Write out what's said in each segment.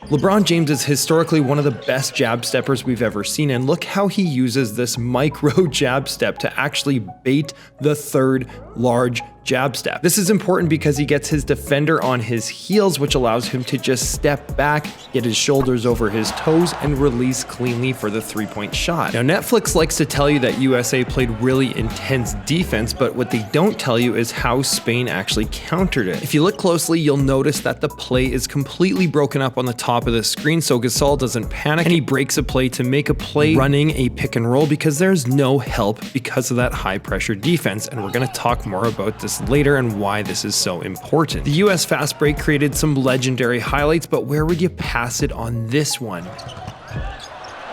LeBron James is historically one of the best jab steppers we've ever seen, and look how he uses this micro jab step to actually bait the third large jab step. This is important because he gets his defender on his heels, which allows him to just step back, get his shoulders over his toes, and release cleanly for the three-point shot. Now, Netflix likes to tell you that USA played really intense defense, but what they don't tell you is how Spain actually countered it. If you look closely, you'll notice that the play is completely broken up on the top of the screen, so Gasol doesn't panic, and he breaks a play to make a play running a pick and roll because there's no help because of that high pressure defense, and we're going to talk more about this later and why this is so important. The US fast break created some legendary highlights, but where would you pass it on this one?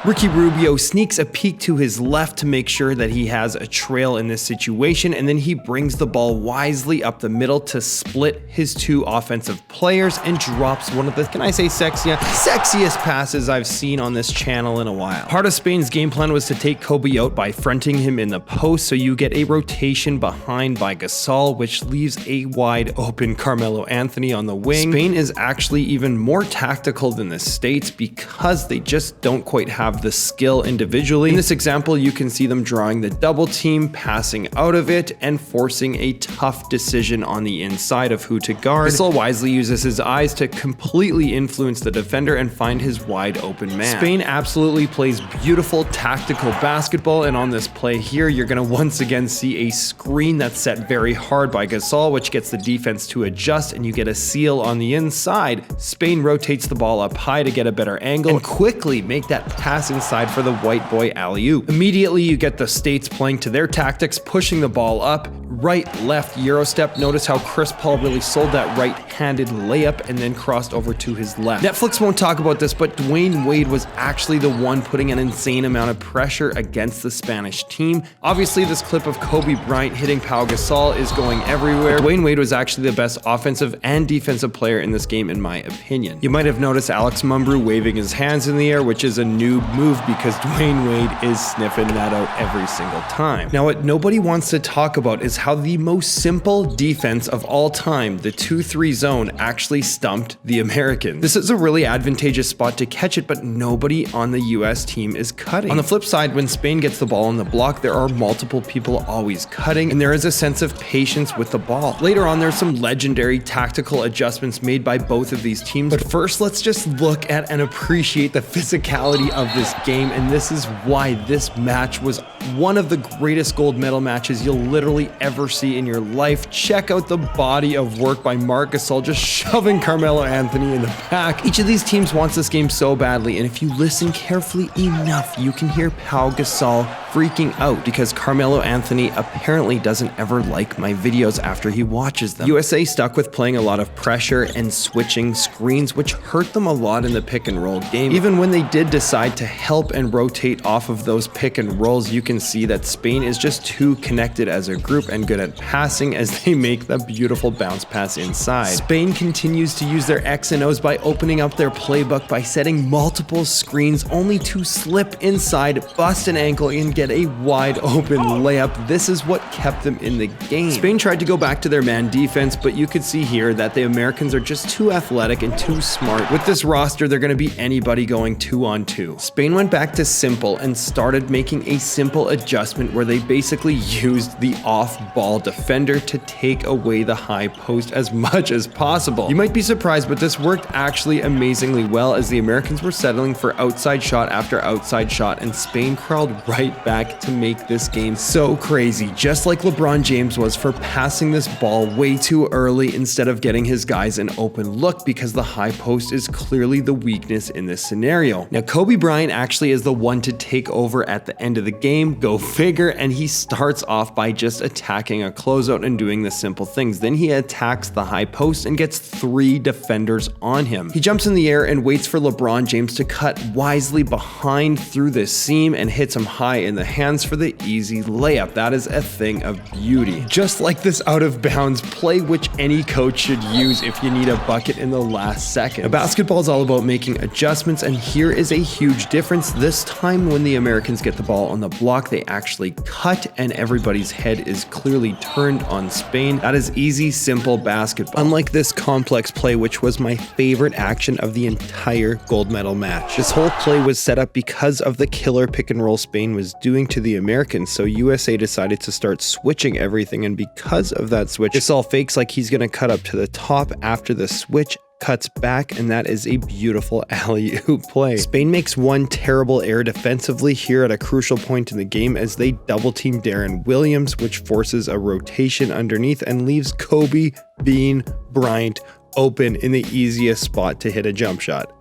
Ricky Rubio sneaks a peek to his left to make sure that he has a trail in this situation, and then he brings the ball wisely up the middle to split his two offensive players and drops one of the, can I say sexiest passes I've seen on this channel in a while. Part of Spain's game plan was to take Kobe out by fronting him in the post, so you get a rotation behind by Gasol, which leaves a wide open Carmelo Anthony on the wing. Spain is actually even more tactical than the States because they just don't quite have the skill individually. In this example, you can see them drawing the double team, passing out of it, and forcing a tough decision on the inside of who to guard. Gasol wisely uses his eyes to completely influence the defender and find his wide open man. Spain absolutely plays beautiful tactical basketball, and on this play here, you're going to once again see a screen that's set very hard by Gasol, which gets the defense to adjust, and you get a seal on the inside. Spain rotates the ball up high to get a better angle and quickly make that pass inside for the white boy alley-oop. Immediately, you get the States playing to their tactics, pushing the ball up, right, left, Euro step. Notice how Chris Paul really sold that right-handed layup and then crossed over to his left. Netflix won't talk about this, but Dwayne Wade was actually the one putting an insane amount of pressure against the Spanish team. Obviously, this clip of Kobe Bryant hitting Pau Gasol is going everywhere. Dwayne Wade was actually the best offensive and defensive player in this game, in my opinion. You might have noticed Alex Mumbrou waving his hands in the air, which is a new move because Dwayne Wade is sniffing that out every single time. Now, what nobody wants to talk about is how the most simple defense of all time, the 2-3 zone, actually stumped the Americans. This is a really advantageous spot to catch it, but nobody on the US team is cutting. On the flip side, when Spain gets the ball on the block, there are multiple people always cutting, and there is a sense of patience with the ball. Later on, there's some legendary tactical adjustments made by both of these teams, but first, let's just look at and appreciate the physicality of this game, and this is why this match was one of the greatest gold medal matches you'll literally ever see in your life. Check out the body of work by Marc Gasol just shoving Carmelo Anthony in the back. Each of these teams wants this game so badly, and if you listen carefully enough, you can hear Pau Gasol freaking out because Carmelo Anthony apparently doesn't ever like my videos after he watches them. USA stuck with playing a lot of pressure and switching screens, which hurt them a lot in the pick and roll game. Even when they did decide to help and rotate off of those pick and rolls, you can see that Spain is just too connected as a group and good at passing as they make the beautiful bounce pass inside. Spain continues to use their X and O's by opening up their playbook by setting multiple screens only to slip inside, bust an ankle, and get a wide open layup. This is what kept them in the game. Spain tried to go back to their man defense, but you could see here that the Americans are just too athletic and too smart. With this roster, they're going to beat anybody going 2-on-2. Spain went back to simple and started making a simple adjustment where they basically used the off-ball defender to take away the high post as much as possible. You might be surprised, but this worked actually amazingly well as the Americans were settling for outside shot after outside shot, and Spain crawled right back to make this game so crazy, just like LeBron James was for passing this ball way too early instead of getting his guys an open look because the high post is clearly the weakness in this scenario. Now, Kobe Bryant actually is the one to take over at the end of the game, go figure, and he starts off by just attacking a closeout and doing the simple things. Then he attacks the high post and gets 3 defenders on him. He jumps in the air and waits for LeBron James to cut wisely behind through the seam and hits him high in the hands for the easy layup. That is a thing of beauty. Just like this out of bounds play, which any coach should use if you need a bucket in the last second. Now, basketball is all about making adjustments, and here is a huge difference. This time when the Americans get the ball on the block, block, they actually cut, and everybody's head is clearly turned on Spain. That is easy, simple basketball. Unlike this complex play, which was my favorite action of the entire gold medal match. This whole play was set up because of the killer pick and roll Spain was doing to the Americans, so USA decided to start switching everything, and because of that switch, Gasol fakes like he's gonna cut up to the top after the switch, cuts back, and that is a beautiful alley-oop play. Spain makes one terrible error defensively here at a crucial point in the game as they double team Deron Williams, which forces a rotation underneath and leaves Kobe Bean Bryant open in the easiest spot to hit a jump shot.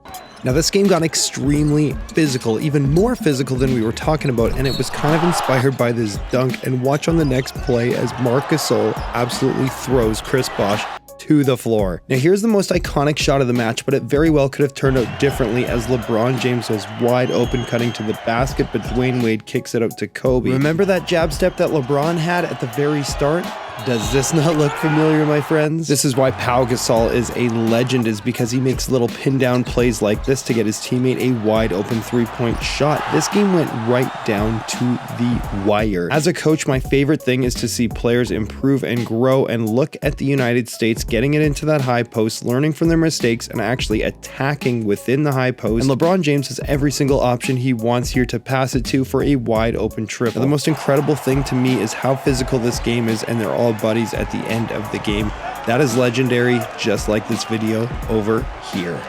Now this game got extremely physical, even more physical than we were talking about, and it was kind of inspired by this dunk. And watch on the next play as Marc Gasol absolutely throws Chris Bosh to the floor. Now here's the most iconic shot of the match, but it very well could have turned out differently as LeBron James was wide open cutting to the basket, but Dwayne Wade kicks it out to Kobe. Remember that jab step that LeBron had at the very start? Does this not look familiar, my friends? This is why Pau Gasol is a legend, is because he makes little pin down plays like this to get his teammate a wide open three-point shot. This game went right down to the wire. As a coach, my favorite thing is to see players improve and grow, and look at the United States getting it into that high post, learning from their mistakes, and actually attacking within the high post. And LeBron James has every single option he wants here to pass it to for a wide open triple. Now, the most incredible thing to me is how physical this game is, and they're all buddies at the end of the game. That is legendary, just like this video over here.